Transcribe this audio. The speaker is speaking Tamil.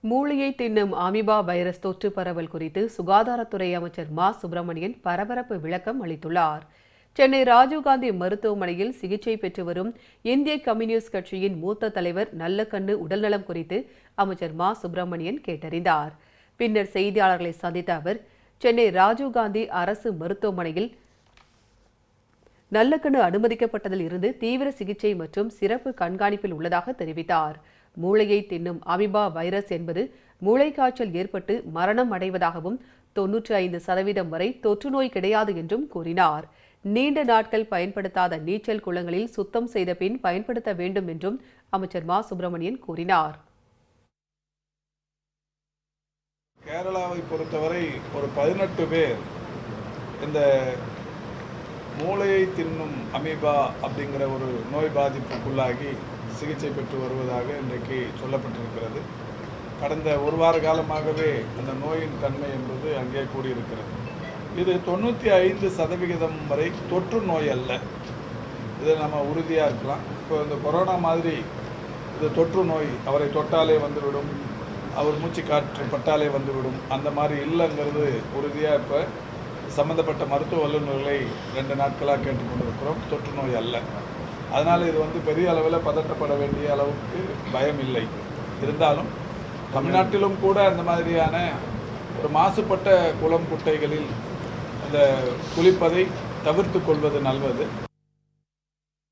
மூளையை தின்னும் அமீபா வைரஸ் தொற்று பரவல் குறித்து சுகாதாரத்துறை அமைச்சர் மா சுப்பிரமணியன் பரபரப்பு விளக்கம் அளித்துள்ளார். சென்னை ராஜீவ்காந்தி மருத்துவமனையில் சிகிச்சை பெற்று வரும் இந்திய கம்யூனிஸ்ட் கட்சியின் மூத்த தலைவர் நல்லக்கண்ணு உடல்நலம் குறித்து அமைச்சர் மா சுப்பிரமணியன் கேட்டறிந்தார். பின்னர் செய்தியாளர்களை சந்தித்த அவர், சென்னை ராஜீவ்காந்தி அரசு மருத்துவமனையில் நல்லக்கண்ணு அனுமதிக்கப்பட்டதில் இருந்து தீவிர சிகிச்சை மற்றும் சிறப்பு கண்காணிப்பில் உள்ளதாக தெரிவித்தார். மூளையை தின்னும் அமீபா வைரஸ் என்பது மூளைக்காய்ச்சல் ஏற்பட்டு மரணம் அடைவதாகவும் 95% வரை தொற்று நோய் கிடையாது என்றும் கூறினார். நீண்ட நாட்கள் பயன்படுத்தாத நீச்சல் குளங்களில் சுத்தம் செய்த பின் பயன்படுத்த வேண்டும் என்றும் அமைச்சர் மா சுப்பிரமணியன் கூறினார். கேரளாவை பொறுத்தவரை ஒரு 18 பேர் இந்த மூளையை தின்னும் அமீபா அப்படிங்கிற ஒரு நோய் பாதிப்புக்குள்ளாகி சிகிச்சை பெற்று வருவதாக இன்றைக்கு சொல்லப்பட்டிருக்கிறது. கடந்த ஒரு வார காலமாகவே அந்த நோயின் தன்மை என்பது அங்கே கூடியிருக்கிறது. இது 95% வரை தொற்று நோய் அல்ல. இதில் நம்ம உறுதியாக இருக்கலாம். இப்போ இந்த கொரோனா மாதிரி இது தொற்று நோய், அவரை தொட்டாலே வந்துவிடும், அவர் மூச்சு காற்று பட்டாலே வந்துவிடும், அந்த மாதிரி இல்லைங்கிறது உறுதியாக இப்போ சம்மந்தப்பட்ட மருத்துவ வல்லுநர்களை 2 நாட்களாக கேட்டுக்கொண்டிருக்கிறோம். தொற்று நோய் அல்ல. அதனால் இது பெரிய அளவில் பதட்டப்பட வேண்டிய அளவுக்கு பயம் இல்லை. இருந்தாலும் தமிழ்நாட்டிலும் கூட அந்த மாதிரியான ஒரு மாசுபட்ட குளம் குட்டைகளில் அந்த குளிப்பதை தவிர்த்து கொள்வது நல்லது.